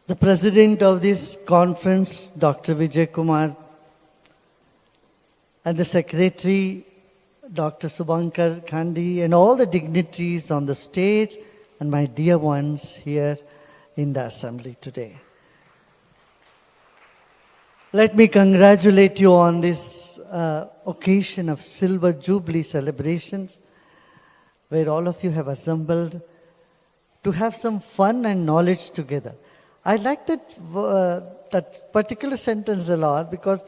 The president of this conference, Dr. Vijay Kumar, and the secretary, Dr. Subhankar Kandi, and all the dignitaries on the stage, and my dear ones here in the assembly today. Let me congratulate you on this occasion of Silver Jubilee celebrations, where all of you have assembled to have some fun and knowledge together. I like that particular sentence a lot, because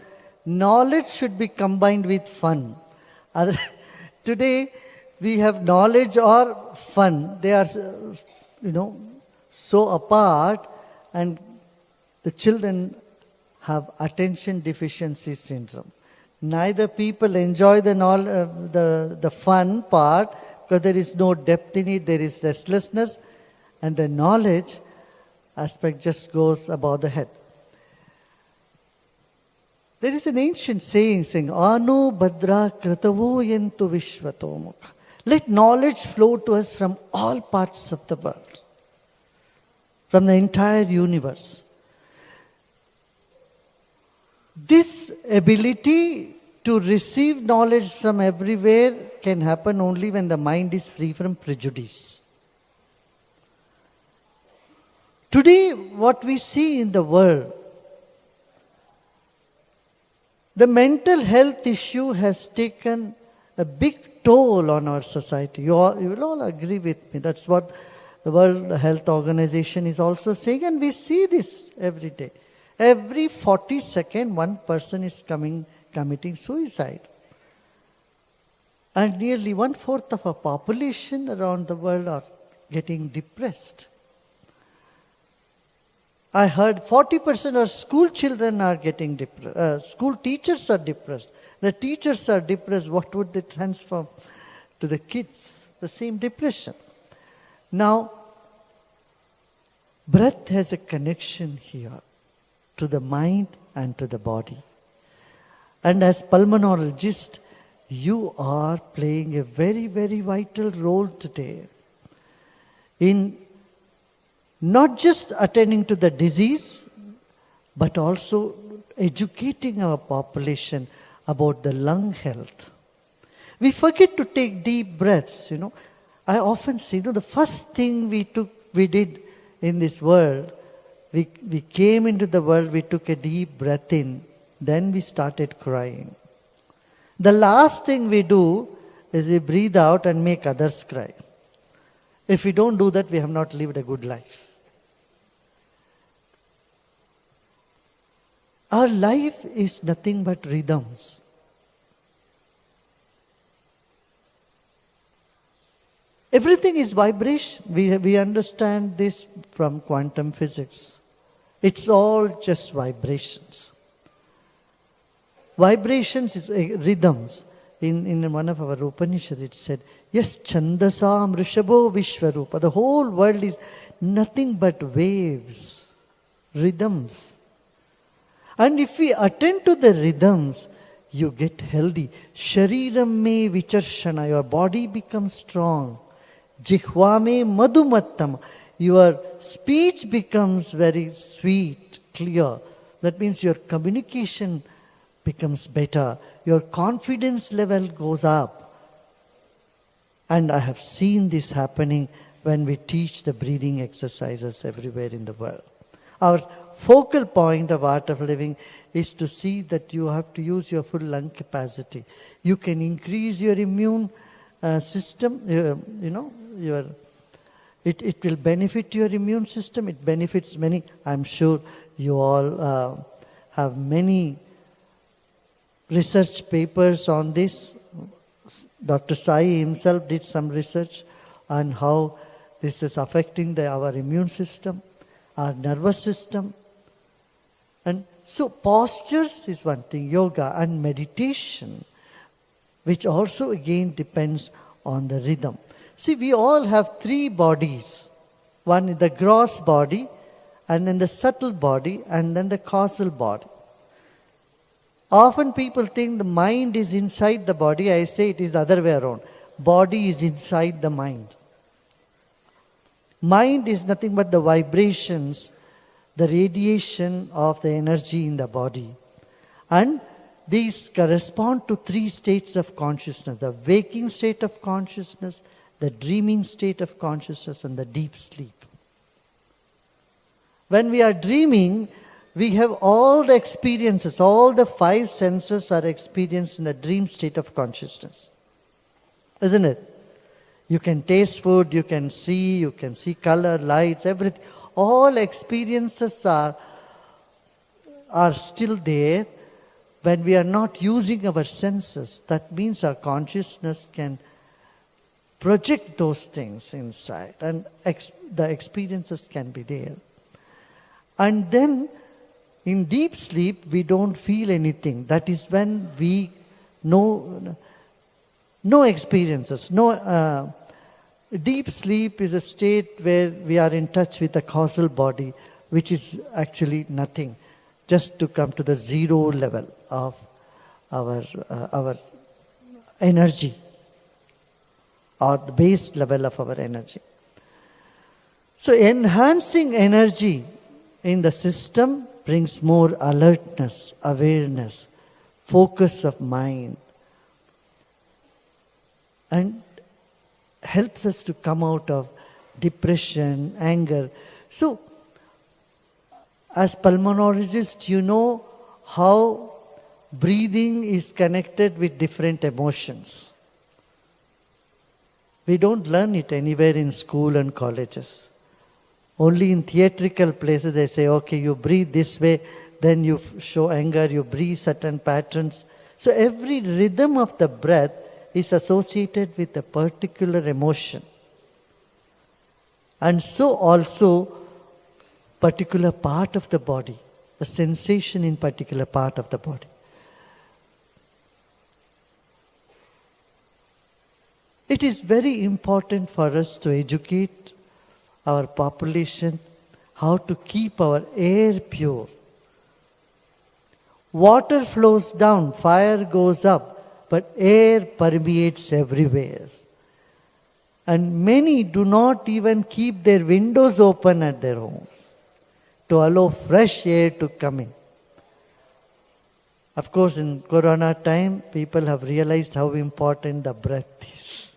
knowledge should be combined with fun. Today we have knowledge or fun. They are, so apart, and the children have attention deficiency syndrome. Neither people enjoy the fun part, because there is no depth in it, there is restlessness, and the knowledge aspect just goes above the head. There is an ancient saying, Anu Badra Kratavo Yentu Vishvatomukha. Let knowledge flow to us from all parts of the world, from the entire universe. This ability to receive knowledge from everywhere can happen only when the mind is free from prejudice. Today, what we see in the world, the mental health issue has taken a big toll on our society. You will all agree with me. That's what the World Health Organization is also saying, and we see this every day. Every 40 seconds, one person is committing suicide. And nearly 1/4 of our population around the world are getting depressed. I heard 40% of school children are getting depressed. School teachers are depressed. The teachers are depressed. What would they transform to the kids? The same depression. Now, breath has a connection here to the mind and to the body. And as pulmonologist, you are playing a very, very vital role today in not just attending to the disease, but also educating our population about the lung health. We forget to take deep breaths. I often say, the first thing we did in this world, we came into the world, we took a deep breath in, then we started crying. The last thing we do is we breathe out and make others cry. If we don't do that, we have not lived a good life. Our life is nothing but rhythms. Everything is vibration. We understand this from quantum physics. It's all just vibrations. Vibrations is rhythms. In one of our Upanishads it said, yes, Chandasam Rishabho Vishwarupa. The whole world is nothing but waves, rhythms. And if we attend to the rhythms, you get healthy. Shariram me vicharshana. Your body becomes strong. Jihva me madhumattam. Your speech becomes very sweet, clear. That means your communication becomes better. Your confidence level goes up. And I have seen this happening when we teach the breathing exercises everywhere in the world. Our focal point of Art of Living is to see that you have to use your full lung capacity. You can increase your immune system, it will benefit your immune system. It benefits many. I'm sure you all have many research papers on this. Dr. Sai himself did some research on how this is affecting our immune system, our nervous system. And so postures is one thing, yoga and meditation, which also again depends on the rhythm. See, we all have 3 bodies. One is the gross body, and then the subtle body, and then the causal body. Often people think the mind is inside the body. I say it is the other way around. Body is inside the mind. Mind is nothing but the vibrations the radiation of the energy in the body. And these correspond to 3 states of consciousness: the waking state of consciousness, the dreaming state of consciousness, and the deep sleep. When we are dreaming, we have all the experiences, all the 5 senses are experienced in the dream state of consciousness. Isn't it? You can taste food, you can see color, lights, everything. All experiences are still there when we are not using our senses. That means our consciousness can project those things inside, and the experiences can be there. And then in deep sleep, we don't feel anything. That is when we no experiences. Deep sleep is a state where we are in touch with the causal body, which is actually nothing, just to come to the zero level of our energy, or the base level of our energy. So enhancing energy in the system brings more alertness, awareness, focus of mind, and helps us to come out of depression, anger. So, as pulmonologists, you know how breathing is connected with different emotions. We don't learn it anywhere in school and colleges. Only in theatrical places they say, okay, you breathe this way, then you show anger, you breathe certain patterns. So every rhythm of the breath is associated with a particular emotion. And so also particular part of the body, the sensation in particular part of the body. It is very important for us to educate our population how to keep our air pure. Water flows down, fire goes up, but air permeates everywhere. And many do not even keep their windows open at their homes to allow fresh air to come in. Of course, in Corona time, people have realized how important the breath is.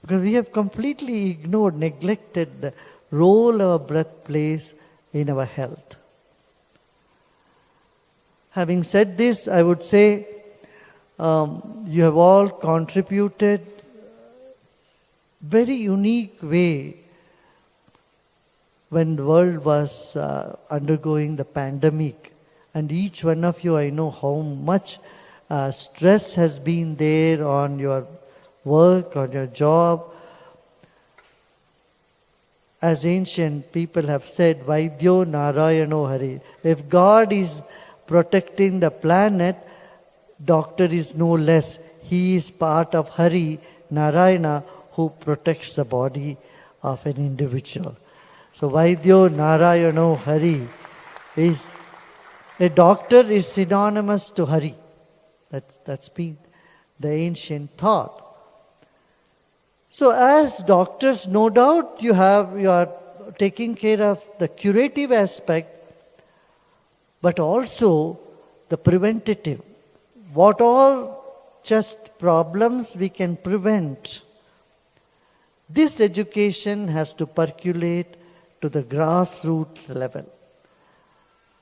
Because we have completely ignored, neglected the role our breath plays in our health. Having said this, I would say you have all contributed very unique way when the world was undergoing the pandemic. And each one of you, I know how much stress has been there on your work, on your job. As ancient people have said, Vaidyo Narayano Hari. If God is protecting the planet, doctor is no less. He is part of Hari, Narayana, who protects the body of an individual. So Vaidyo Narayano Hari is, a doctor is synonymous to Hari. That's been the ancient thought. So as doctors, no doubt you are taking care of the curative aspect, but also the preventative. What all just problems we can prevent. This education has to percolate to the grassroots level.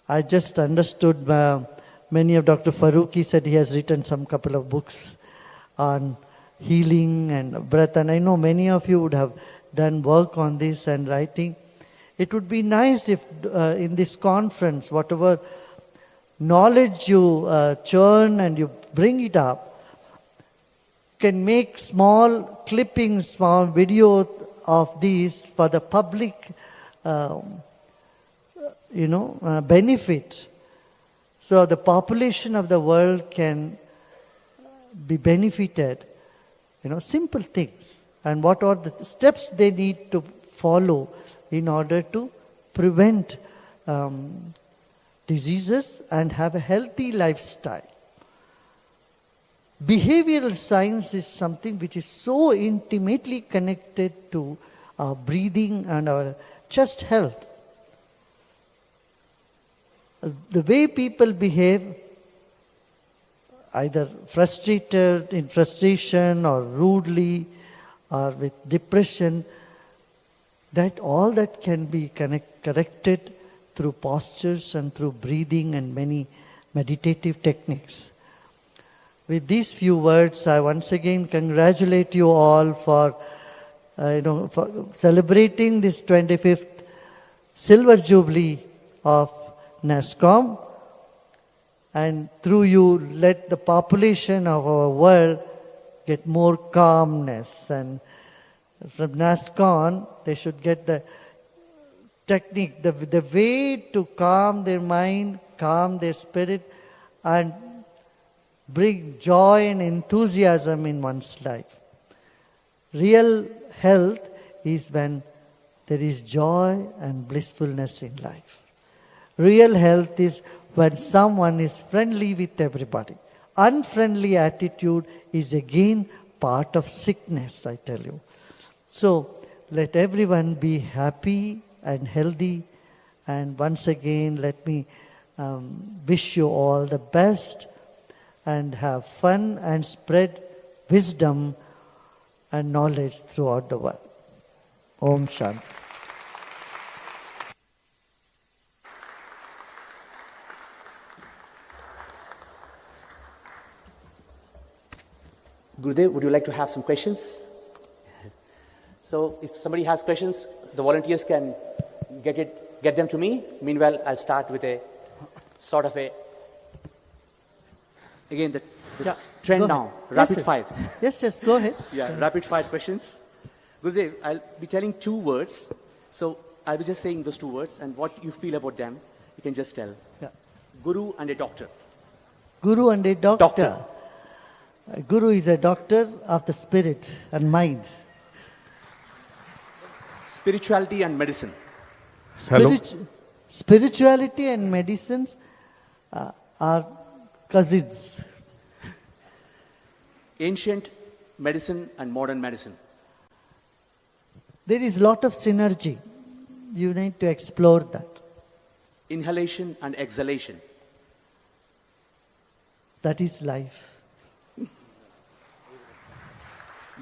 I just understood many of Dr. Farooqi said he has written some couple of books on healing and breath, and I know many of you would have done work on this and writing. It would be nice if in this conference, whatever knowledge you churn and you bring it up, can make small clippings, small video of these for the public benefit. So the population of the world can be benefited. Simple things. And what are the steps they need to follow in order to prevent diseases and have a healthy lifestyle. Behavioral science is something which is so intimately connected to our breathing and our chest health. the way people behave, either frustrated, in frustration or rudely or with depression, that all that can be corrected through postures and through breathing and many meditative techniques. With these few words, I once again congratulate you all for for celebrating this 25th Silver Jubilee of NAPCON, and through you let the population of our world get more calmness, and from NAPCON they should get the technique, the way to calm their mind, calm their spirit, and bring joy and enthusiasm in one's life. Real health is when there is joy and blissfulness in life. Real health is when someone is friendly with everybody. Unfriendly attitude is again part of sickness, I tell you. So let everyone be happy and healthy. And once again, let me wish you all the best and have fun and spread wisdom and knowledge throughout the world. Om Shanti. Gurudev, would you like to have some questions? So if somebody has questions, the volunteers can get them to me. Meanwhile, I'll start with a sort of a, again, the trend now, rapid fire. Yes, go ahead. Yeah, rapid fire questions. Gurudev, I'll be telling 2 words. So I'll be just saying those 2 words, and what you feel about them, you can just tell. Yeah. Guru and a doctor. Guru and a doctor. Guru is a doctor of the spirit and mind. Spirituality and medicine. Spirituality and medicines are cousins. Ancient medicine and modern medicine. There is a lot of synergy. You need to explore that. Inhalation and exhalation. That is life.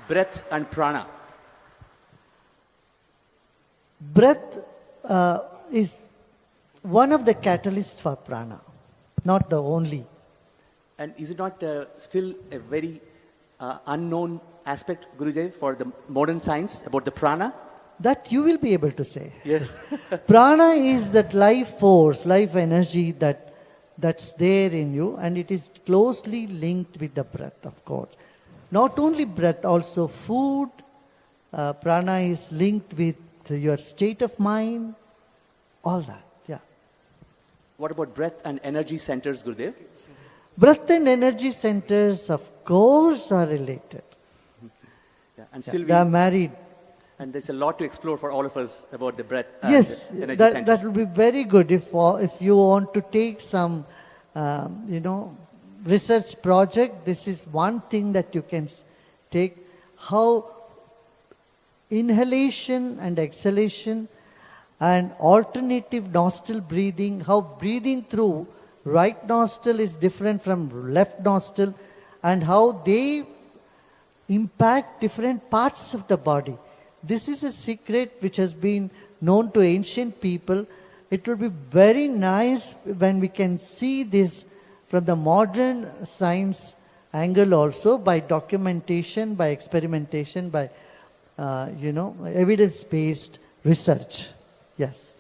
Breath and prana. Breath is one of the catalysts for prana, not the only. And is it not still a very unknown aspect, Gurudev, for the modern science about the prana? That you will be able to say. Yes. Prana is that life force, life energy that's there in you, and it is closely linked with the breath, of course. Not only breath, also food. Prana is linked with your state of mind, all that, yeah. What about breath and energy centers, Gurudev? Breath and energy centers, of course, are related. Yeah, and still they are married. And there's a lot to explore for all of us about the breath yes, and energy centers. That will be very good if you want to take some, research project. This is one thing that you can take, how inhalation and exhalation and alternative nostril breathing, how breathing through right nostril is different from left nostril, and how they impact different parts of the body. This is a secret which has been known to ancient people. It will be very nice when we can see this from the modern science angle also, by documentation, by experimentation, by evidence-based research. Yes.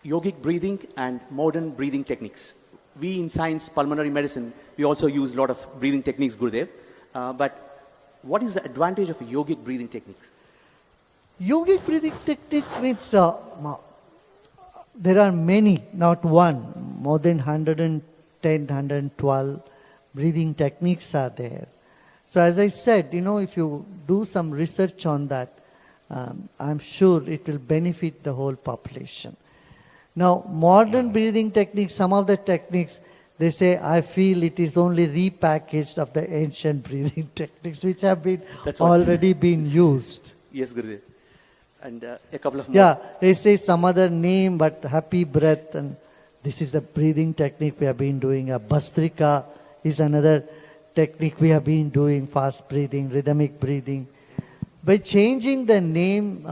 Yogic breathing and modern breathing techniques. We in science, pulmonary medicine, we also use a lot of breathing techniques, Gurudev. But what is the advantage of yogic breathing techniques? Yogic breathing technique means there are many, not one, more than 110, 112 breathing techniques are there. So as I said, if you do some research on that, I'm sure it will benefit the whole population. Now, modern breathing techniques, some of the techniques, they say, I feel it is only repackaged of the ancient breathing techniques, which have been already been used. Yes, Gurudev. And a couple of more. Yeah, they say some other name, but happy breath and This is the breathing technique we have been doing. A Bastrika is another technique we have been doing, fast breathing, rhythmic breathing. By changing the name,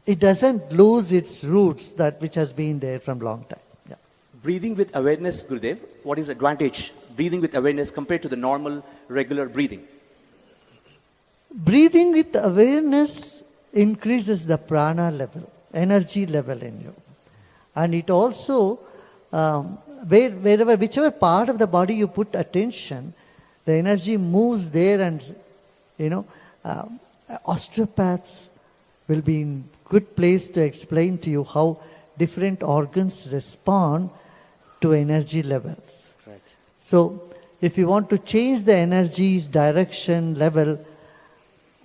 it doesn't lose its roots, that which has been there from long time. Yeah. Breathing with awareness, Gurudev, what is the advantage? Breathing with awareness compared to the normal, regular breathing. Breathing with awareness increases the prana level, energy level in you. And it also, whichever part of the body you put attention, the energy moves there, and, osteopaths will be in good place to explain to you how different organs respond to energy levels. Right. So, if you want to change the energy's direction level,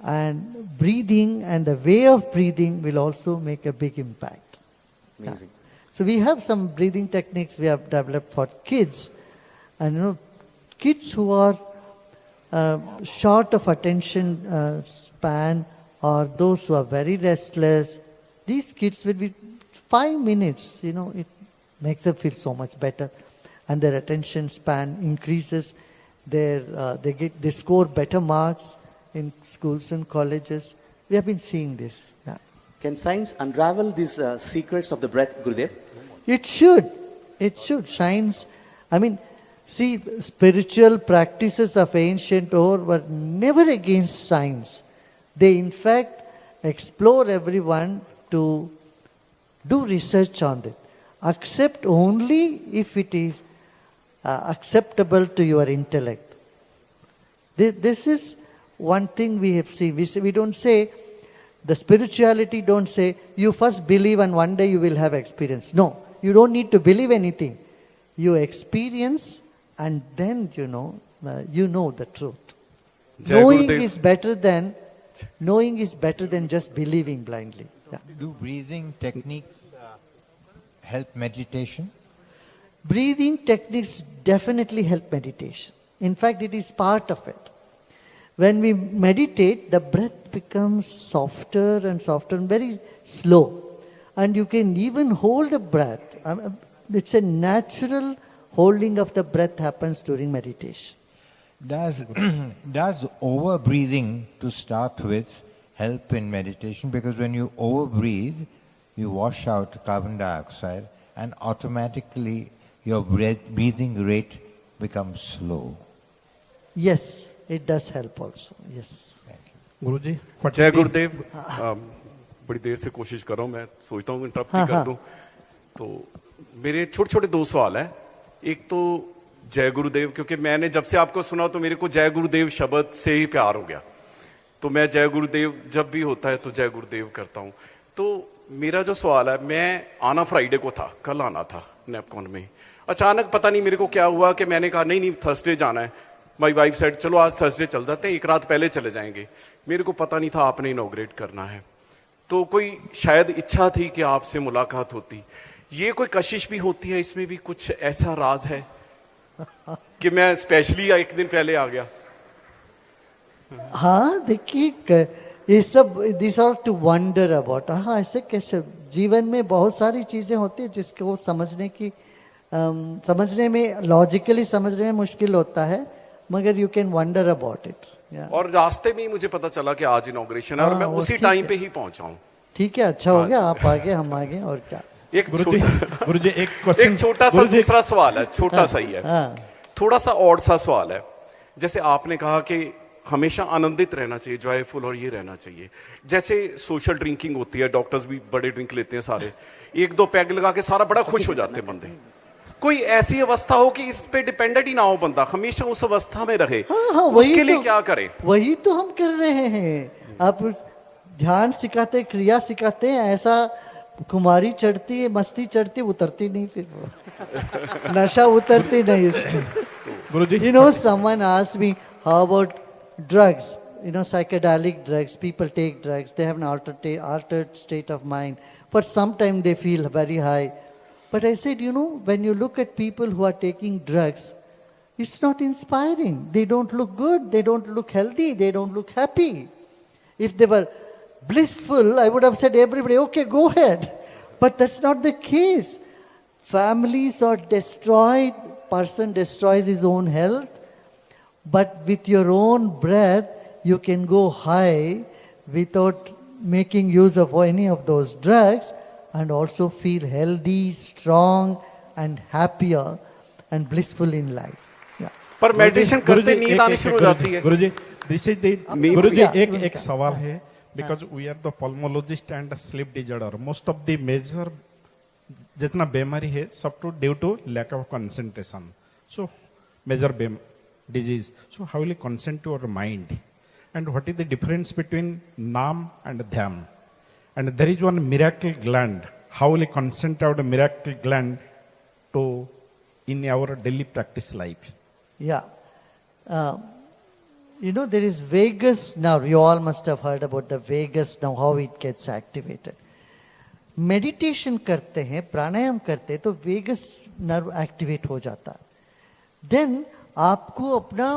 and breathing and the way of breathing will also make a big impact. Amazing. Yeah. So we have some breathing techniques we have developed for kids, and kids who are short of attention span, or those who are very restless. These kids will be 5 minutes, it makes them feel so much better, and their attention span increases. They score better marks in schools and colleges. We have been seeing this. Yeah. Can science unravel these secrets of the breath, Gurudev? It should. It should. Science. See, the spiritual practices of ancient old were never against science. They, in fact, explore everyone to do research on it. Accept only if it is acceptable to your intellect. This is one thing we have seen. We don't say, the spirituality don't say, you first believe and one day you will have experience. No, you don't need to believe anything. You experience and then you know the truth. Knowing is better than just believing blindly. Yeah. Do breathing techniques help meditation? Breathing techniques definitely help meditation. In fact, it is part of it. When we meditate, the breath becomes softer and softer and very slow. And you can even hold the breath. It's a natural holding of the breath happens during meditation. Does over breathing to start with help in meditation? Because when you over breathe, you wash out carbon dioxide and automatically your breathing rate becomes slow. Yes. It does help also. Yes. गुरुजी जय गुरुदेव। बड़ी देर से कोशिश कर रहा हूँ, मैं सोचता हूँ इंटरप्ट ही कर दूँ। तो मेरे छोटे छोटे 2 सवाल हैं। एक तो जय गुरुदेव, क्योंकि मैंने जब से आपको सुना तो मेरे को जय गुरुदेव शब्द से ही प्यार हो गया, तो मैं जय गुरुदेव जब भी होता है तो जय गुरुदेव करता हूँ। तो मेरा जो सवाल है, मैं आना फ्राइडे को था, कल आना था नैपकॉन में। अचानक पता नहीं मेरे को क्या हुआ कि मैंने कहा नहीं थर्सडे जाना है। माई वाइफ सेड चलो आज थर्सडे चल जाते हैं, 1 रात पहले चले जाएंगे। मेरे को पता नहीं था आपने इनॉग्रेट करना है, तो कोई शायद इच्छा थी कि आपसे मुलाकात होती। ये कोई कशिश भी होती है, इसमें भी कुछ ऐसा राज है कि मैं स्पेशली 1 दिन पहले आ गया? हाँ, देखिए ये सब this are to wonder about. हाँ, ऐसे कैसे जीवन में बहुत सारी चीजें होती है जिसको समझने में लॉजिकली समझने में मुश्किल होता है, मगर you can wonder about it. और रास्ते में ही मुझे पता चला कि आज इनॉग्रेशन है और मैं उसी टाइम पे ही पहुंचा हूँ। ठीक है, अच्छा हो गया, आप आगे हम आगे, और क्या। एक छोटा सा दूसरा सवाल है, छोटा सा ही है, थोड़ा सा ऑड सा सवाल है। जैसे आपने कहा कि हमेशा आनंदित रहना चाहिए, जॉयफुल, और ये रहना चाहिए। जैसे सोशल ड्रिंकिंग होती है, डॉक्टर्स भी बड़े ड्रिंक लेते हैं सारे, 1-2 पैग लगा के सारा बड़ा खुश हो जाते हैं बंदे। कोई ऐसी अवस्था हो कि इस पे डिपेंडेंट ही ना हो बंदा, हमेशा उस अवस्था में रहे। हाँ, उसके लिए क्या करे? वही तो हम कर रहे हैं। आप ध्यान सिखाते, क्रिया सिखाते हैं, ऐसा कुमारी चढ़ती है, मस्ती चढ़ती, उतरती नहीं, फिर नशा उतरती नहीं इसकी। Someone asked me, how about drugs? Psychedelic drugs. People take drugs. They have an altered state of mind. For some time they feel very high. But I said, when you look at people who are taking drugs, it's not inspiring. They don't look good. They don't look healthy. They don't look happy. If they were blissful, I would have said everybody, okay, go ahead. But that's not the case. Families are destroyed, person destroys his own health, but with your own breath, you can go high without making use of any of those drugs and also feel healthy, strong and happier and blissful in life. Yeah. पर meditation करते नींद आनी शुरू हो जाती है गुरुजी this is the नींद गुरुजी Yeah. एक सवाल है because we are the pulmonologist and sleep disorder most of the major जितना बीमारी है सब to due to lack of concentration so major disease so how will you concentrate your mind and what is the difference between nam and dhyan and there is one miracle gland how will you concentrate the miracle gland to in our daily practice life. Yeah. You know, there is vagus nerve. You all must have heard about the vagus now, how it gets activated. Meditation करते हैं, प्राणायाम करते हैं, तो vagus nerve activate हो जाता है. Then आपको अपना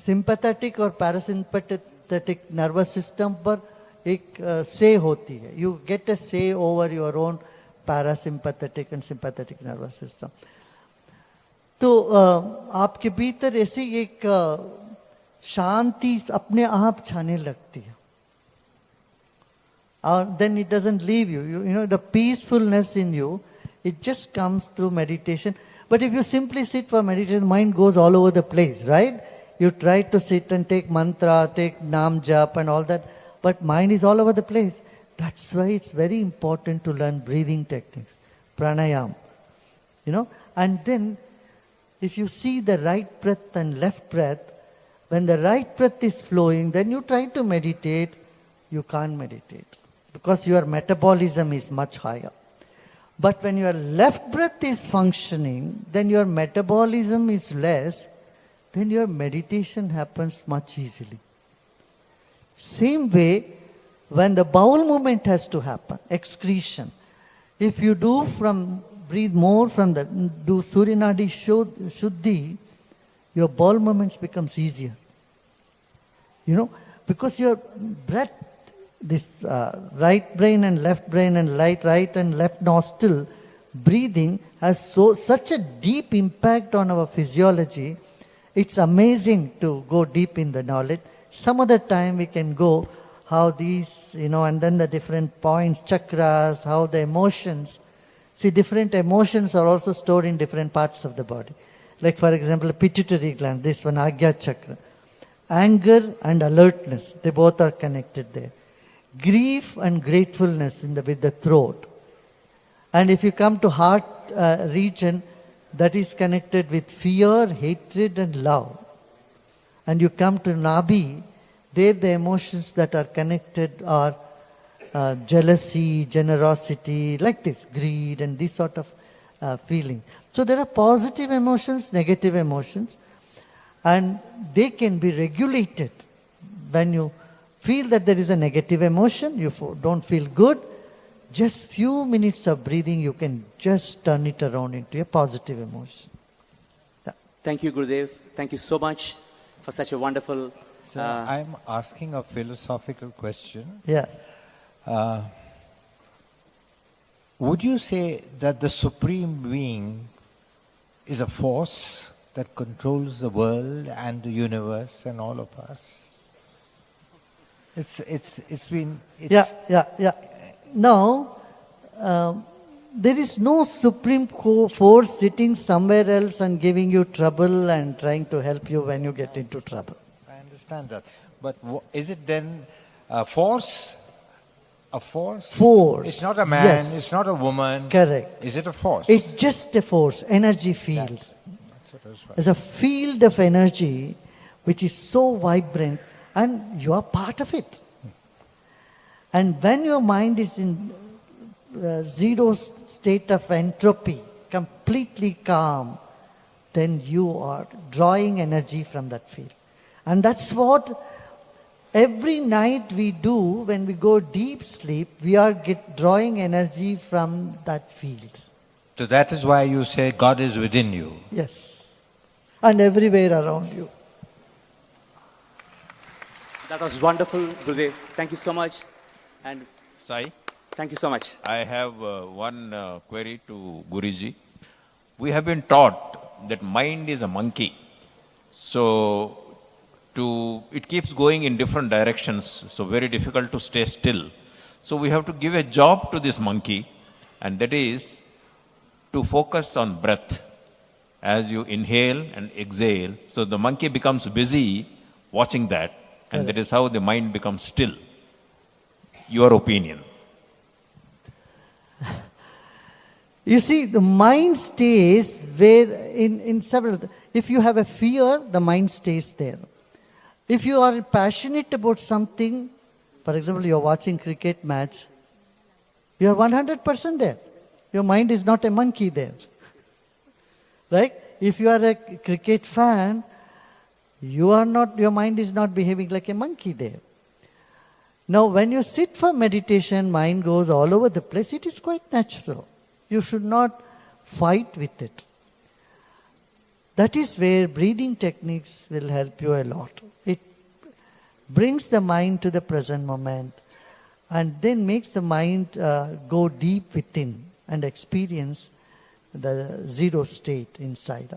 सिंपैथेटिक और पैरासिम्पैथेटिक नर्वस सिस्टम पर एक से होती है. यू गेट अ से over your own parasympathetic and sympathetic nervous system. तो आपके भीतर ऐसी एक शांति अपने आप छाने लगती है. और then it doesn't leave you. You know, the peacefulness in you, it just comes through meditation. But if you simply sit for meditation, mind goes all over the place, right? You try to sit and take mantra, take nam jap and all that, but mind is all over the place. That's why it's very important to learn breathing techniques, pranayam, you know. And then, if you see the right breath and left breath, when the right breath is flowing, then you try to meditate, you can't meditate because your metabolism is much higher. But when your left breath is functioning, then your metabolism is less, then your meditation happens much easily. Same way, when the bowel movement has to happen, excretion, if you do breathe more from do Suryanadi Shuddhi, your bowel movements becomes easier. You know, because your breath, this right brain and left brain and right and left nostril breathing has such a deep impact on our physiology. It's amazing to go deep in the knowledge. Some other time we can go how these, you know, and then the different points, chakras, how the emotions. See, different emotions are also stored in different parts of the body. Like for example, pituitary gland, this one, Agya chakra. Anger and alertness, they both are connected there. Grief and gratefulness with the throat. And if you come to heart region, that is connected with fear, hatred and love. And you come to Nabi, there the emotions that are connected are jealousy, generosity, like this, greed and this sort of feeling. So there are positive emotions, negative emotions, and they can be regulated. When you feel that there is a negative emotion, you don't feel good, just few minutes of breathing, you can just turn it around into a positive emotion. Yeah. Thank you, Gurudev. Thank you so much for such a wonderful... So I'm asking a philosophical question. Yeah. Would you say that the Supreme Being is a force that controls the world and the universe and all of us? Yeah. Now, there is no supreme force sitting somewhere else and giving you trouble and trying to help you when you get into trouble. I understand that. But is it then a force? A force? Force. It's not a man, Yes. it's not a woman. Correct. Is it a force? It's just a force, energy field. That's what I was There's a field of energy which is so vibrant and you are part of it. And when your mind is in zero state of entropy, completely calm, then you are drawing energy from that field. And that's what every night we do when we go deep sleep, we are drawing energy from that field. So that is why you say God is within you. Yes. And everywhere around you. That was wonderful, Gurudev. Thank you so much. And Sai, thank you so much. I have one query to Guruji. We have been taught that mind is a monkey. So it keeps going in different directions, so very difficult to stay still. So we have to give a job to this monkey, and that is to focus on breath as you inhale and exhale. So the monkey becomes busy watching that, and that is how the mind becomes still. Your opinion? You see, the mind stays where in several. If you have a fear, the mind stays there. If you are passionate about something, for example, you are watching cricket match, you are 100% there. Your mind is not a monkey there. Right? If you are a cricket fan, your mind is not behaving like a monkey there. Now, when you sit for meditation, mind goes all over the place. It is quite natural. You should not fight with it. That is where breathing techniques will help you a lot. It brings the mind to the present moment and then makes the mind go deep within and experience the zero state inside.